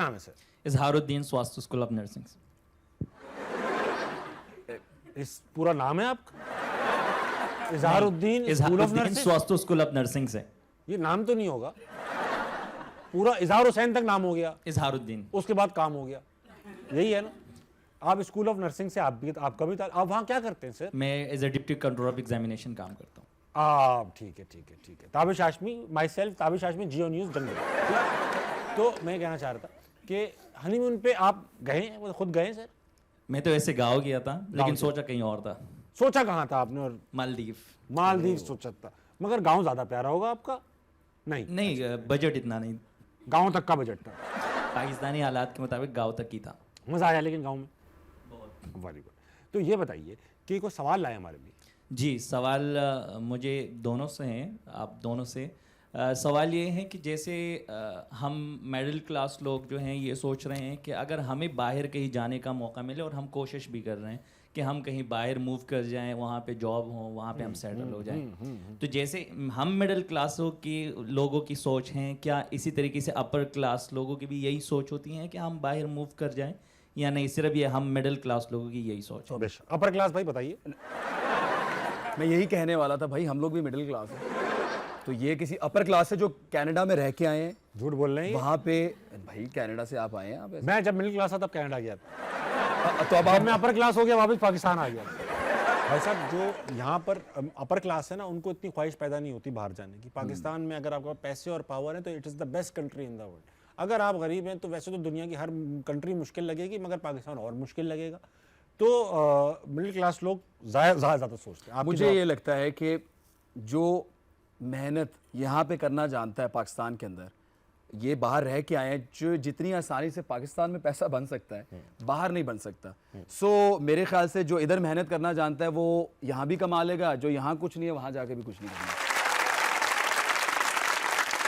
नाम है सर? इजहारुद्दीन स्वास्थ्य स्कूल ऑफ नर्सिंग। इस पूरा नाम है आपका? इजहारुद्दीन स्कूल ऑफ इजहारुद्दीन नर्सिंग? स्वास्थ्य स्कूल ऑफ नर्सिंग से। ये नाम तो नहीं होगा? पूरा इजहार हुसैन तक नाम हो गया, इजहारुद्दीन। उसके बाद काम हो गया, यही है ना? आप स्कूल ऑफ नर्सिंग से आपका भी आप वहाँ क्या करते हैं सर? मैं as a deputy controller of examination काम करता हूँ। ठीक है ठीक है ठीक है। Tabish Hashmi, myself Tabish Hashmi, Geo News जंगल। तो मैं कहना चाह रहा था कि हनीमून पे आप गए हैं, वो खुद गए सर? मैं तो ऐसे गाँव गया था, लेकिन सोचा कहीं और था। सोचा कहाँ था आपने? और मालदीव। मालदीव सोचा था, मगर गांव ज़्यादा प्यारा होगा आपका? नहीं, बजट इतना नहीं, गांव तक का बजट था? पाकिस्तानी हालात के मुताबिक गाँव तक ही था। मज़ा आया लेकिन गांव में? Very good. तो ये बताइए कि कोई सवाल लाए हमारे लिए? जी, सवाल मुझे दोनों से हैं, आप दोनों से। सवाल ये है कि जैसे हम मिडिल क्लास लोग जो हैं ये सोच रहे हैं कि अगर हमें बाहर कहीं जाने का मौका मिले, और हम कोशिश भी कर रहे हैं कि हम कहीं बाहर मूव कर जाएं, वहाँ पे जॉब हो, वहाँ पे हम सेटल हो जाएं। तो जैसे हम मिडिल क्लासों की लोगों की सोच हैं, क्या इसी तरीके से अपर क्लास लोगों की भी यही सोच होती है कि हम बाहर मूव कर जाएं, या नहीं सिर्फ ये हम मिडिल क्लास लोगों की यही सोच है? अपर क्लास भाई बताइए। मैं यही कहने वाला था भाई, हम लोग भी मिडिल क्लास हैं। तो ये किसी अपर क्लास से जो कनाडा में रह के आए हैं, झूठ बोल रहे हैं वहाँ पे भाई कनाडा से आप आए हैं आप? मैं जब मिडिल क्लास था तब कनाडा गया था, तो अब आप मैं अपर क्लास हो गया, वापस पाकिस्तान आ गया। भाई साहब, जो यहाँ पर अपर क्लास है ना, उनको इतनी ख्वाहिश पैदा नहीं होती बाहर जाने की। पाकिस्तान में अगर आपके पास पैसे और पावर है तो it is the best country in the world. अगर आप गरीब हैं तो वैसे तो दुनिया की हर कंट्री मुश्किल लगेगी, मगर पाकिस्तान और मुश्किल लगेगा। तो मिडिल क्लास लोग ज़्यादा सोचते हैं। मुझे ये लगता है कि जो मेहनत यहाँ पे करना जानता है पाकिस्तान के अंदर, ये बाहर रह के आए हैं, जो जितनी आसानी से पाकिस्तान में पैसा बन सकता है बाहर नहीं बन सकता। सो मेरे ख्याल से जो इधर मेहनत करना जानता है वो यहाँ भी कमा लेगा, जो यहाँ कुछ नहीं है वहाँ जाके भी कुछ नहीं करना।